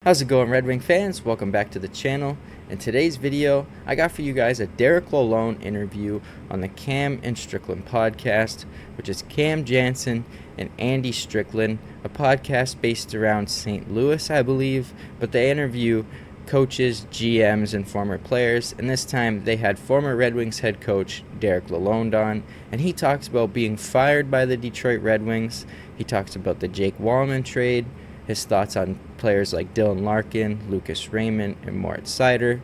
How's it going, Red Wing fans? Welcome back to the channel. In today's video, I got for you guys a Derek Lalonde interview on the Cam and Strickland podcast, which is Cam, Jansen, and Andy Strickland, a podcast based around St. Louis, I believe, but they interview coaches, GMs, and former players, and this time they had former Red Wings head coach Derek Lalonde on, and he talks about being fired by the Detroit Red Wings. He talks about the Jake Walman trade, his thoughts on players like Dylan Larkin, Lucas Raymond, and Moritz Seider,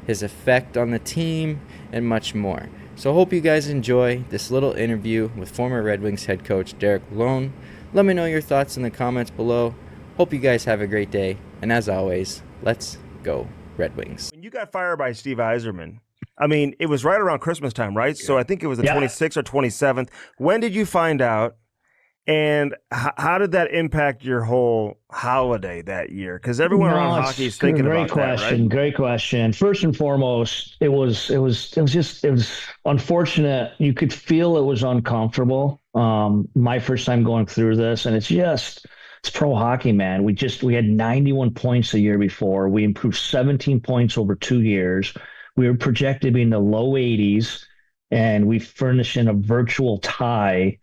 his effect on the team, and much more. So I hope you guys enjoy this little interview with former Red Wings head coach Derek Lalonde. Let me know your thoughts in the comments below. Hope you guys have a great day, and as always, let's go Red Wings. When you got fired by Steve Yzerman, I mean, it was right around Christmas time, right? So I think it was the 26th or 27th. When did you find out? And how did that impact your whole holiday that year? Because everyone around hockey is thinking about that, right? Great question. First and foremost, it was unfortunate. You could feel it was uncomfortable. My first time going through this, and it's pro hockey, man. We had 91 points the year before. We improved 17 points over 2 years. We were projected to be in the low 80s, and we furnished in a virtual tie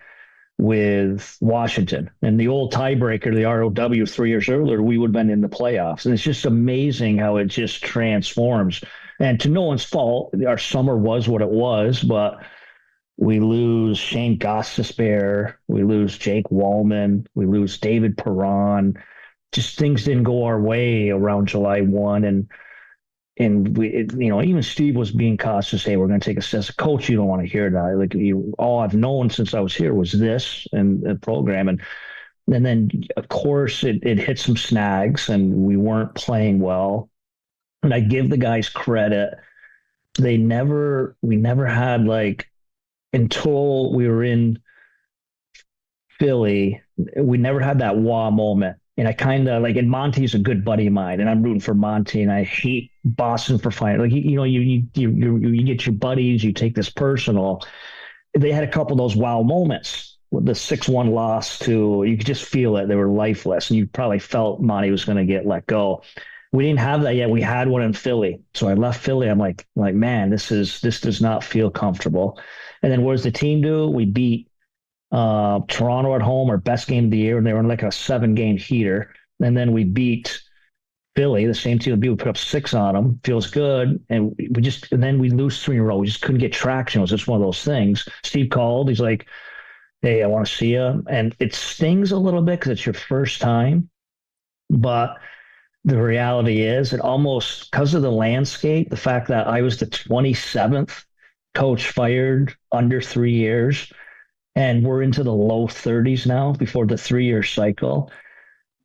with Washington. And the old tiebreaker, the ROW 3 years earlier, we would have been in the playoffs. And it's just amazing how it just transforms. And to no one's fault, our summer was what it was, but we lose Shane Gostisbehere, we lose Jake Walman, we lose David Perron. Just things didn't go our way around July 1. And even Steve was being cautious. Hey, we're going to take a step. Coach, you don't want to hear that. Like, all I've known since I was here was this and the program. And then, of course, it hit some snags, and we weren't playing well. And I give the guys credit. We never had, like, until we were in Philly, we never had that wah moment. And I kind of like, and Monty's a good buddy of mine, and I'm rooting for Monty, and I hate Boston for fighting. Like, you get your buddies, you take this personal. They had a couple of those wow moments with the 6-1 loss you could just feel it. They were lifeless, and you probably felt Monty was going to get let go. We didn't have that yet. We had one in Philly. So I left Philly. I'm like, man, this does not feel comfortable. And then what does the team do? We beat Toronto at home, our best game of the year, and they were in like a 7-game heater. And then we beat Philly, the same team. We put up 6 on them. Feels good. And then we lose 3 in a row. We just couldn't get traction. It was just one of those things. Steve called. He's like, hey, I want to see you. And it stings a little bit because it's your first time. But the reality is, it almost, because of the landscape, the fact that I was the 27th coach fired under 3 years, and we're into the low 30s now before the 3-year cycle.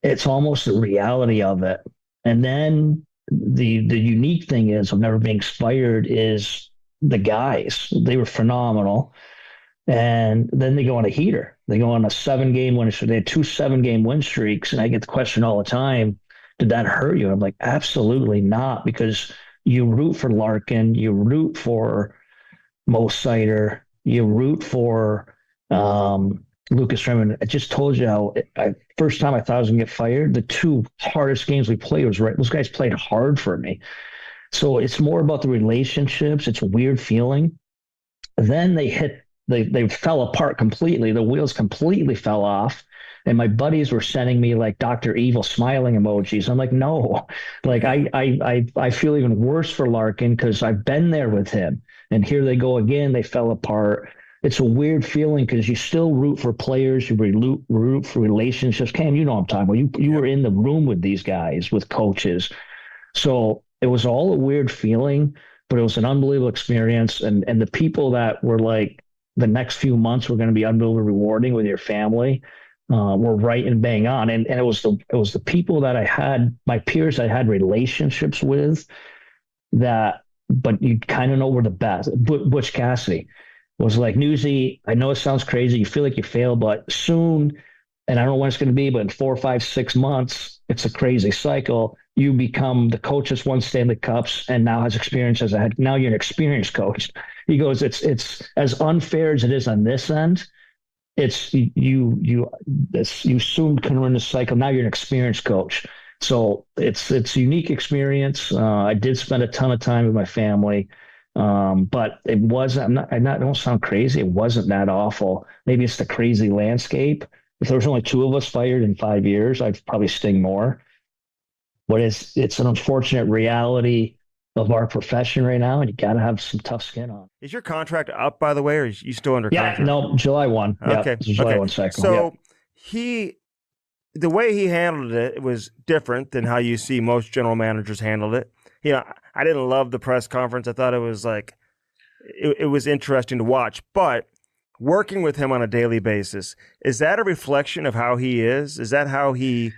It's almost the reality of it. And then the unique thing is, of never being fired, is the guys. They were phenomenal. And then they go on a heater. They go on a 7-game win streak. They had 2 7-game win streaks. And I get the question all the time, did that hurt you? I'm like, absolutely not, because you root for Larkin, you root for Mo Seider, you root for Lucas Raymond. I just told you how first time I thought I was going to get fired. The 2 hardest games we played was right. Those guys played hard for me. So it's more about the relationships. It's a weird feeling. Then they fell apart completely. The wheels completely fell off. And my buddies were sending me like Dr. Evil smiling emojis. I'm like, no, like I feel even worse for Larkin because I've been there with him. And here they go again. They fell apart. It's a weird feeling because you still root for players, you root for relationships. Cam, you know what I'm talking about. You were in the room with these guys, with coaches. So it was all a weird feeling, but it was an unbelievable experience. And the people that were like, the next few months were going to be unbelievably rewarding with your family, were right and bang on. And it was the people that I had, my peers I had relationships with, but you kind of know were the best. Butch Cassidy was like, Newsy, I know it sounds crazy. You feel like you failed, but soon, and I don't know when it's going to be, but in 4, 5, 6 months, it's a crazy cycle. You become the coach that's won Stanley Cups and now has experience as a head. Now you're an experienced coach. He goes, it's as unfair as it is on this end. You soon can run the cycle. Now you're an experienced coach. So it's a unique experience. I did spend a ton of time with my family, but it wasn't. I don't sound crazy. It wasn't that awful. Maybe it's the crazy landscape. If there was only 2 of us fired in 5 years, I'd probably sting more. But it's an unfortunate reality of our profession right now, and you got to have some tough skin on. Is your contract up, by the way, or are you still under Yeah, contract? no, July 1. Okay. Yeah, July 1 cycle. So the way he handled it was different than how you see most general managers handled it. I didn't love the press conference. I thought it was like, it was interesting to watch, but working with him on a daily basis, is that a reflection of how he is? Is that how he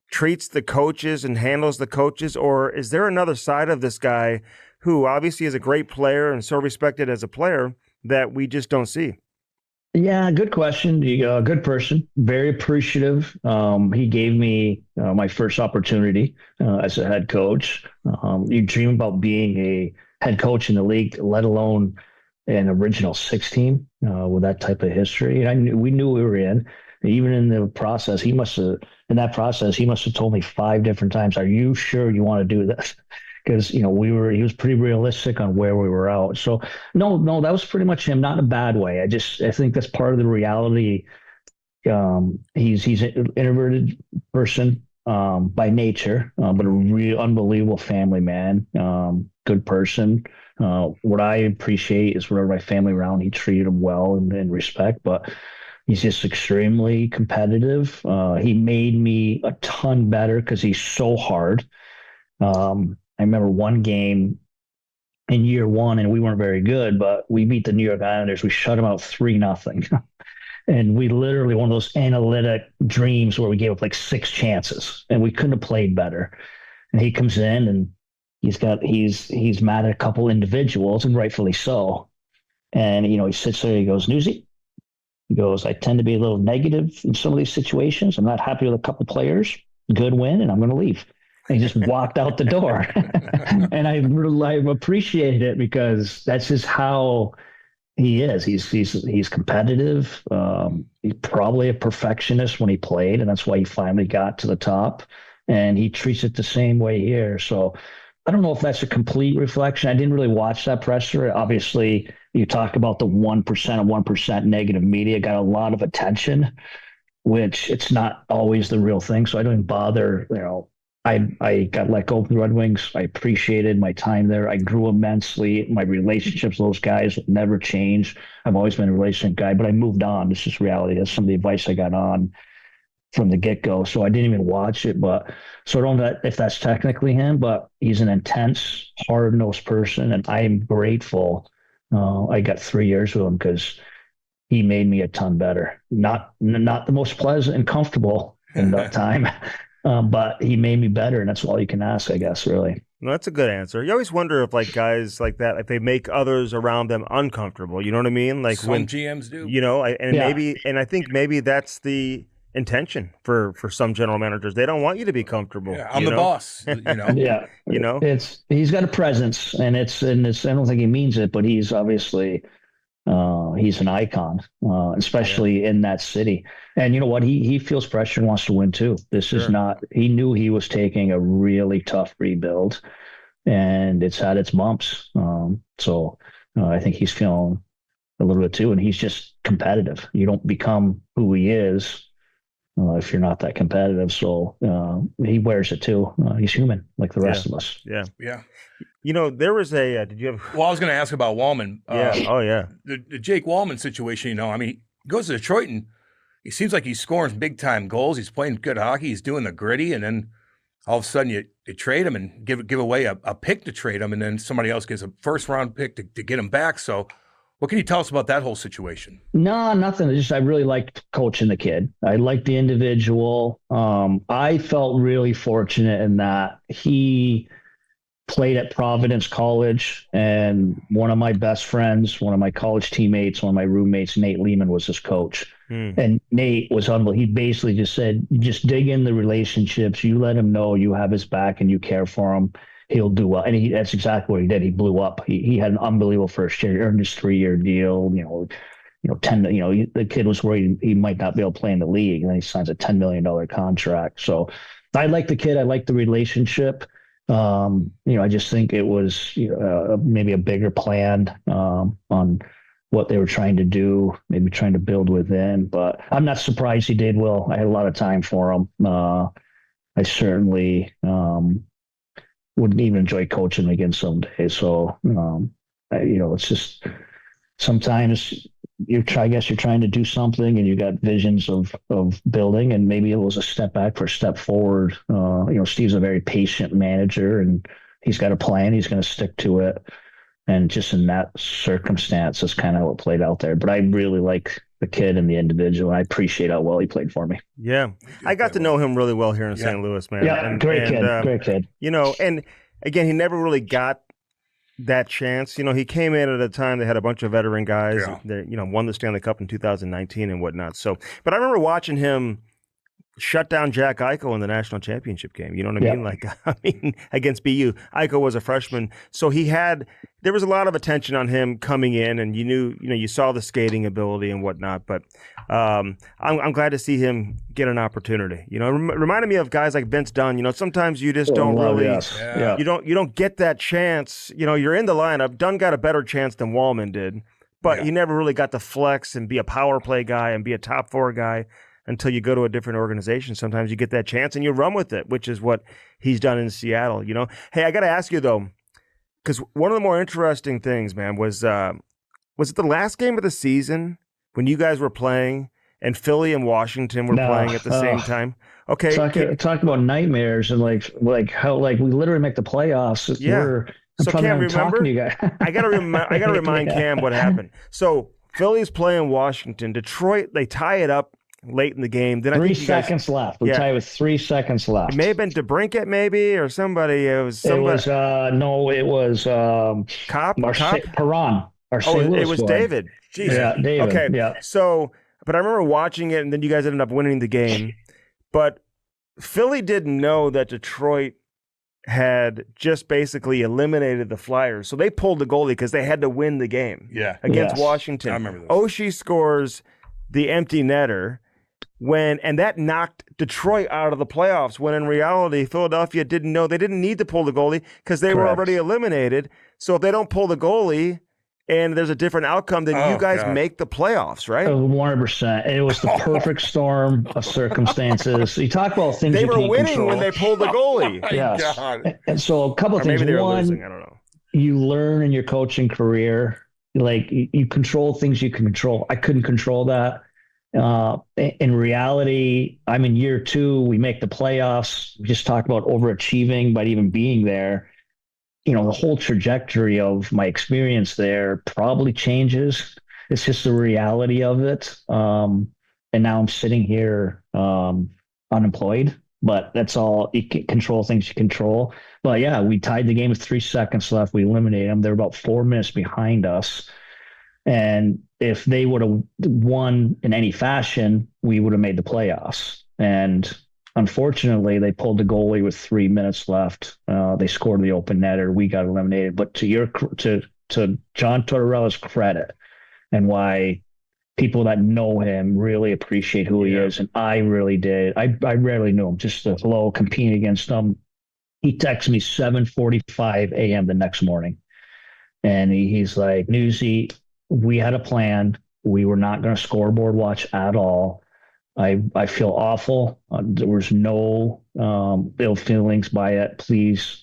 treats the coaches and handles the coaches? Or is there another side of this guy who obviously is a great player and so respected as a player that we just don't see? Yeah, good question. Good person, very appreciative. He gave me my first opportunity as a head coach. You dream about being a head coach in the league, let alone an original 6 team with that type of history. And we knew we were in. Even in the process, he must have told me 5 different times, "Are you sure you want to do this?" Because he was pretty realistic on where we were out. So no, that was pretty much him, not in a bad way. I think that's part of the reality. He's an introverted person by nature, but a real unbelievable family man, good person. What I appreciate is whenever my family around, he treated them well and respect, but he's just extremely competitive. He made me a ton better because he's so hard. I remember one game in year 1, and we weren't very good, but we beat the New York Islanders. We shut them out 3-0. And we literally, one of those analytic dreams where we gave up like 6 chances and we couldn't have played better. And he comes in and he's mad at a couple individuals, and rightfully so. And, he sits there, he goes, "Newsy," he goes, "I tend to be a little negative in some of these situations. I'm not happy with a couple players. Good win, and I'm going to leave." And he just walked out the door. And I appreciated it because that's just how he is. He's competitive. He's probably a perfectionist when he played, and that's why he finally got to the top. And he treats it the same way here. So I don't know if that's a complete reflection. I didn't really watch that presser. Obviously, you talk about the 1% of 1% negative media got a lot of attention, which it's not always the real thing. So I don't even bother, I got let go from the Red Wings. I appreciated my time there. I grew immensely. My relationships with those guys never changed. I've always been a relationship guy, but I moved on. This is reality. That's some of the advice I got on from the get-go. So I didn't even watch it. But so I don't know if that's technically him, but he's an intense, hard-nosed person, and I'm grateful I got 3 years with him because he made me a ton better. Not the most pleasant and comfortable in that time. But he made me better, and that's all you can ask, I guess, really. Well, that's a good answer. You always wonder if guys like that, if they make others around them uncomfortable. You know what I mean? Like some when GMs do. I think maybe that's the intention for some general managers. They don't want you to be comfortable. Yeah, I'm the boss. Yeah, he's got a presence, and it's I don't think he means it, but he's obviously. He's an icon, especially in that city. And you know what? He feels pressure and wants to win too. This is not, he knew he was taking a really tough rebuild, and it's had its bumps. So I think he's feeling a little bit too, and he's just competitive. You don't become who he is if you're not that competitive. So he wears it too. He's human like the rest of us. Yeah. There was did you have? Well, I was going to ask about Walman. Yeah. The Jake Walman situation, he goes to Detroit and he seems like he's scoring big time goals. He's playing good hockey. He's doing the gritty. And then all of a sudden you trade him and give away a pick to trade him. And then somebody else gets a first round pick to get him back. So what can you tell us about that whole situation? No, nothing. I really liked coaching the kid. I liked the individual. I felt really fortunate in that he played at Providence College, and one of my best friends, one of my college teammates, one of my roommates, Nate Lehman, was his coach. And Nate was unbelievable. He basically just said, just dig in the relationships. You let him know you have his back and you care for him. He'll do well. And that's exactly what he did. He blew up. He had an unbelievable first year. He earned his 3-year deal. The kid was worried he might not be able to play in the league, and then he signs a $10 million contract. So I like the kid. I like the relationship. I just think it was maybe a bigger plan on what they were trying to do, maybe trying to build within. But I'm not surprised he did well. I had a lot of time for him. I certainly would even enjoy coaching again someday. So, it's just sometimes I guess you're trying to do something and you got visions of building, and maybe it was a step back for a step forward. Steve's a very patient manager, and he's got a plan. He's going to stick to it. And just in that circumstance, that's kind of how it played out there. But I really like the kid and the individual. And I appreciate how well he played for me. Yeah. I got to know him really well here in St. Louis, man. Yeah, great kid. And again, he never really got that chance. He came in at a time they had a bunch of veteran guys that, won the Stanley Cup in 2019 and whatnot. So, but I remember watching him shut down Jack Eichel in the national championship game. You know what I mean? Against BU. Eichel was a freshman. So there was a lot of attention on him coming in, and you saw the skating ability and whatnot. But I'm glad to see him get an opportunity. It reminded me of guys like Vince Dunn. Sometimes you just don't really, you don't get that chance. You're in the lineup. Dunn got a better chance than Walman did, but he never really got to flex and be a power play guy and be a top four guy until you go to a different organization. Sometimes you get that chance and you run with it, which is what he's done in Seattle. Hey, I got to ask you though, because one of the more interesting things, man, was it the last game of the season when you guys were playing and Philly and Washington were playing at the same time? Okay, talk about nightmares and like how we literally make the playoffs. Yeah. So Cam, remember? You guys. I gotta remind Cam what happened. So Philly's playing Washington. Detroit, they tie it up late in the game. Then 3 seconds left. We tie with 3 seconds left. It may have been DeBrincat, or somebody. It was Cop. Perron. It was David. Jeez. Yeah, David. Okay. Yeah. So, but I remember watching it, and then you guys ended up winning the game. But Philly didn't know that Detroit had just basically eliminated the Flyers. So they pulled the goalie because they had to win the game against Washington. I remember this. Oshie scores the empty netter. And that knocked Detroit out of the playoffs, when in reality, Philadelphia didn't know. They didn't need to pull the goalie because they were already eliminated. So if they don't pull the goalie and there's a different outcome, then you guys make the playoffs, right? 100%. It was the perfect storm of circumstances. You talk about things they you were can't winning control. when they pulled the goalie. Yes. God. And so a couple of things. Maybe they were One, losing. I don't know. You learn in your coaching career, like you control things you can control. I couldn't control that. In reality, I'm in year 2. We make the playoffs. We just talk about overachieving, but even being there, the whole trajectory of my experience there probably changes. It's just the reality of it. And now I'm sitting here unemployed, but that's all. You can control things you control. But yeah, we tied the game with 3 seconds left. We eliminated them. They're about 4 minutes behind us. And if they would have won in any fashion, we would have made the playoffs. And unfortunately, they pulled the goalie with 3 minutes left. They scored the open netter. We got eliminated. But to John Tortorella's credit, and why people that know him really appreciate who he is, and I really did. I rarely knew him. Just a hello, competing against him. He texted me 7:45 a.m. the next morning, and he's like, "Newsy, we had a plan. We were not going to scoreboard watch at all. I feel awful. There was no ill feelings by it. Please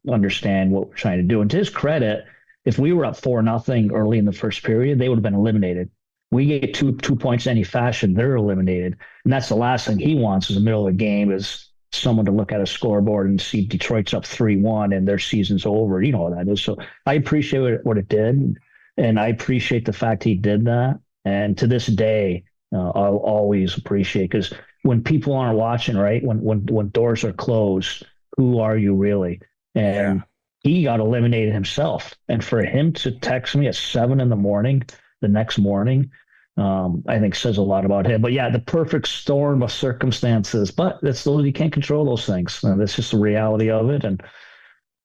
understand what we're trying to do." And to his credit, if we were up 4-0 early in the first period, they would have been eliminated. We get two points in any fashion, they're eliminated. And that's the last thing he wants in the middle of the game, is someone to look at a scoreboard and see Detroit's up 3-1 and their season's over. You know what that is. So I appreciate what it did. And I appreciate the fact he did that. And to this day, I'll always appreciate, because when people aren't watching, right, when doors are closed, who are you really? And he got eliminated himself. And for him to text me at 7 a.m. the next morning, I think says a lot about him. But yeah, the perfect storm of circumstances. But you can't control those things. That's just the reality of it. And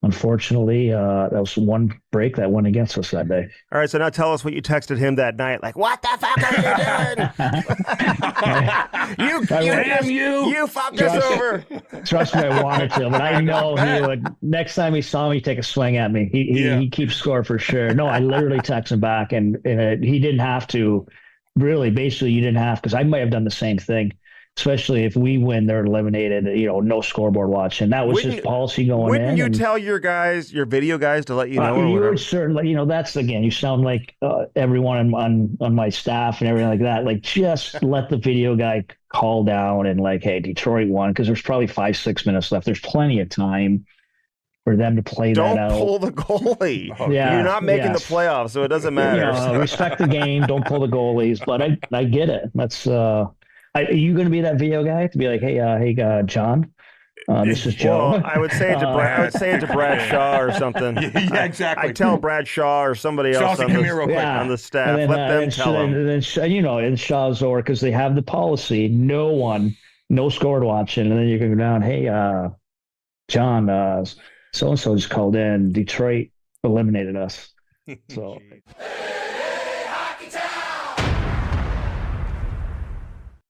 unfortunately, that was one break that went against us that day. All right, so now tell us what you texted him that night. Like, what the fuck are you doing? You fucked us over. Trust me, I wanted to, but I know he would. Next time he saw me take a swing at me, he keeps score for sure. No, I literally text him back, and he didn't have to. Really, basically, you didn't have, because I might have done the same thing. Especially if we win, they're eliminated. No scoreboard watch, and that was his policy going in. Wouldn't you tell your video guys, to let you know? You would certainly, that's, again, you sound like everyone on my staff and everything like that. Like, just let the video guy call down and like, hey, Detroit won, because there's probably 5-6 minutes left. There's plenty of time for them to play that out. Don't pull the goalie. You're not making the playoffs, so it doesn't matter. Respect the game. Don't pull the goalies. But I get it. That's. Are you going to be that video guy to be like, hey, John, this is Joe? Well, I would say it to Brad Shaw or something. Yeah, exactly. I tell Brad Shaw or somebody else on the staff. Then, let them tell him. And then, in Shaw's or, because they have the policy, no scored watching, and then you can go down, hey, John, so and so just called in. Detroit eliminated us. So.